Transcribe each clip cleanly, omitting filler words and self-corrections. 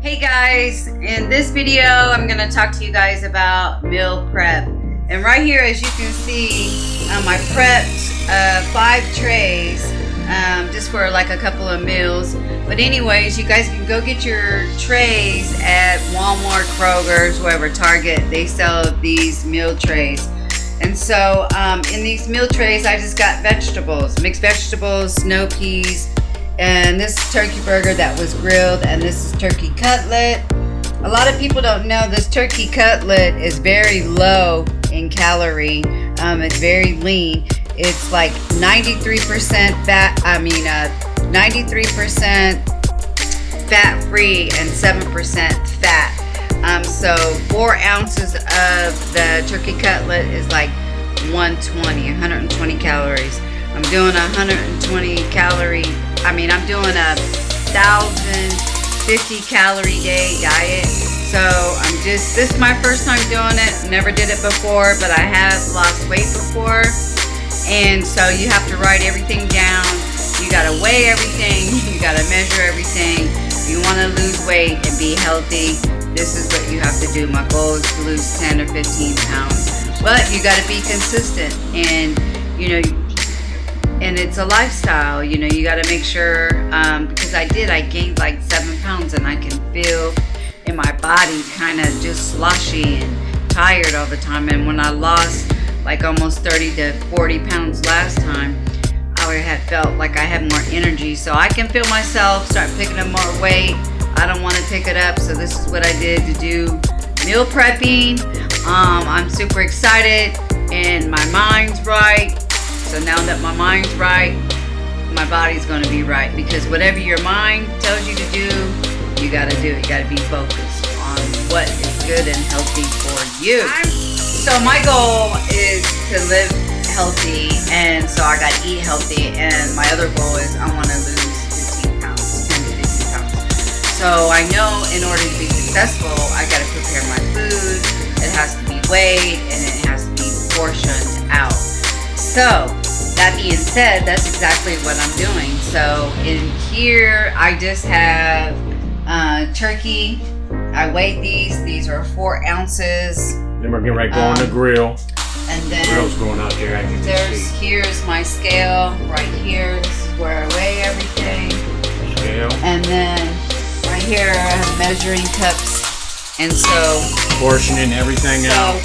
Hey guys, in this video I'm going to talk to you guys about meal prep. And right here, as you can see, I prepped 5 trays just for like a couple of meals. But anyways, you guys can go get your trays at Walmart, Kroger's, wherever, Target. They sell these meal trays. And so in these meal trays, I just got vegetables, mixed vegetables, snow peas, and this is turkey burger that was grilled, and this is turkey cutlet. A lot of people don't know this turkey cutlet is very low in calorie. It's very lean. It's like 93% fat, 93% fat free and 7% fat. So 4 ounces of the turkey cutlet is like 120 calories. I'm doing I'm doing a 1,050 calorie day diet. So this is my first time doing it. Never did it before, but I have lost weight before. And so you have to write everything down. You gotta weigh everything. You gotta measure everything. If you wanna lose weight and be healthy, this is what you have to do. My goal is to lose 10 or 15 pounds. But you gotta be consistent, and and it's a lifestyle. You gotta make sure, because I gained like 7 pounds, and I can feel in my body kind of just sloshy and tired all the time. And when I lost like almost 30 to 40 pounds last time, I had felt like I had more energy. So I can feel myself start picking up more weight. I don't want to pick it up, so this is what I did to do meal prepping. I'm super excited, and my mind's right. So now that my mind's right, my body's going to be right, because whatever your mind tells you to do, you got to do it. You got to be focused on what is good and healthy for you. So my goal is to live healthy, and so I got to eat healthy, and my other goal is I want to lose 10 to 15 pounds. So I know in order to be successful, I got to prepare my food. It has to be weighed, and it has to be portioned out. So that being said, that's exactly what I'm doing. So in here, I just have turkey. I weighed these. These are 4 ounces. Then we're getting ready to go on the grill. And then the grill's going out there. Here's my scale right here. This is where I weigh everything. Scale. And then right here, I have measuring cups. And so portioning everything out.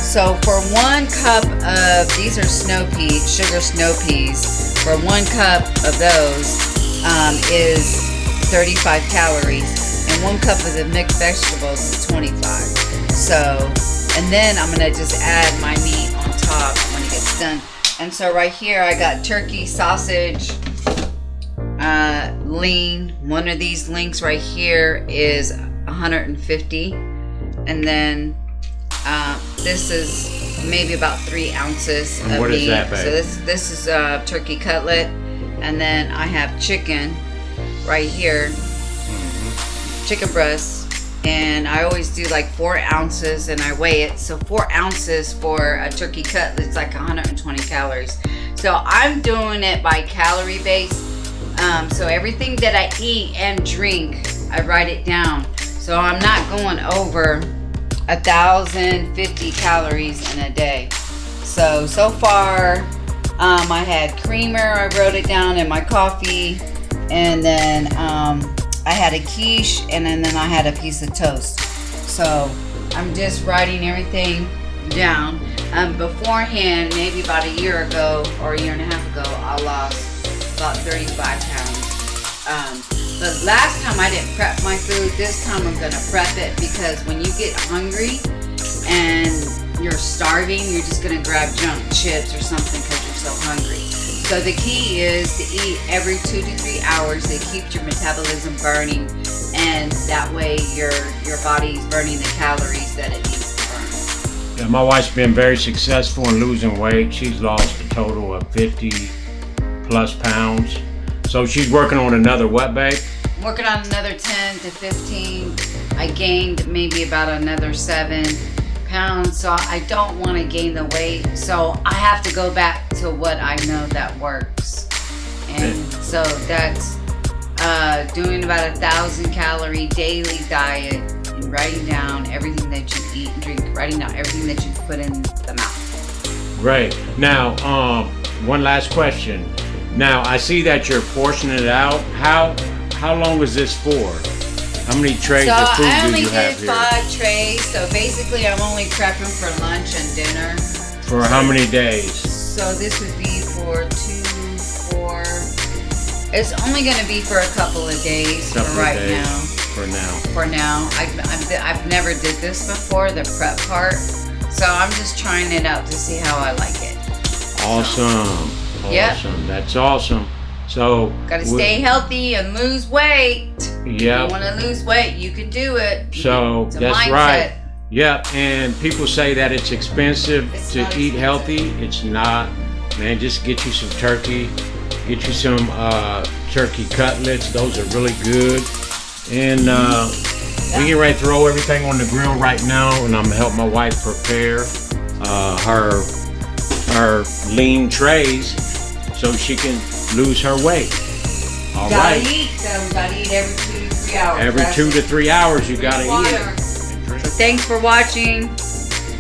So for 1 cup of, these are snow peas, sugar snow peas. For 1 cup of those is 35 calories. And 1 cup of the mixed vegetables is 25. So, and then I'm gonna just add my meat on top when it gets done. And so right here I got turkey, sausage, lean. One of these links right here is 150. And then this is maybe about 3 ounces of meat. What is that, babe? So this is turkey cutlet, and then I have chicken right here, chicken breast, and I always do like 4 ounces, and I weigh it. So 4 ounces for a turkey cutlet is like 120 calories. So I'm doing it by calorie base. So everything that I eat and drink, I write it down. So I'm not going over 1,050 calories in a day. So far, I had creamer, I wrote it down, in my coffee, and then I had a quiche, and then I had a piece of toast. So I'm just writing everything down. Beforehand, maybe about a year ago or a year and a half ago, I lost about 35 pounds. But last time I didn't prep my food. This time I'm gonna prep it, because when you get hungry and you're starving, you're just gonna grab junk chips or something because you're so hungry. So the key is to eat every 2 to 3 hours. It keeps your metabolism burning, and that way your body's burning the calories that it needs to burn. Yeah, my wife's been very successful in losing weight. She's lost a total of 50 plus pounds. So she's working on another what, babe? Working on another 10 to 15. I gained maybe about another 7 pounds. So I don't want to gain the weight. So I have to go back to what I know that works. And so that's doing about 1,000 calorie daily diet and writing down everything that you eat and drink, writing down everything that you put in the mouth. Great. Now, one last question. Now, I see that you're portioning it out. How long is this for? How many trays of food do you have here? So I only did 5 trays. So basically, I'm only prepping for lunch and dinner. For how many days? So this would be for 2, 4. It's only going to be for a couple of days now. For now, I've never did this before, the prep part. So I'm just trying it out to see how I like it. Awesome. Yep. Awesome. That's awesome. So gotta stay healthy and lose weight. Yeah. If you want to lose weight, you can do it. So that's mindset. right. Yep. And people say that it's expensive to eat healthy. It's not. Man, just get you some turkey. Get you some turkey cutlets. Those are really good. And we get ready to throw everything on the grill right now, and I'm gonna help my wife prepare her lean trays so she can lose her weight. All right. Gotta eat every 2 to 3 hours. Every 2 to 3 hours, you gotta eat. So thanks for watching.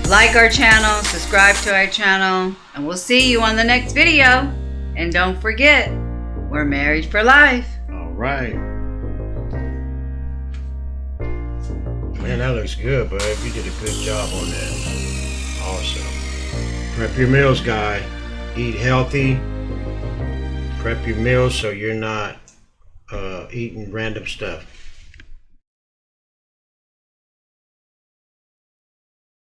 Like our channel, subscribe to our channel, and we'll see you on the next video. And don't forget, we're married for life. All right. Man, that looks good, bud. You did a good job on that. Awesome. Prep your meals, guy. Eat healthy. Prep your meals so you're not eating random stuff.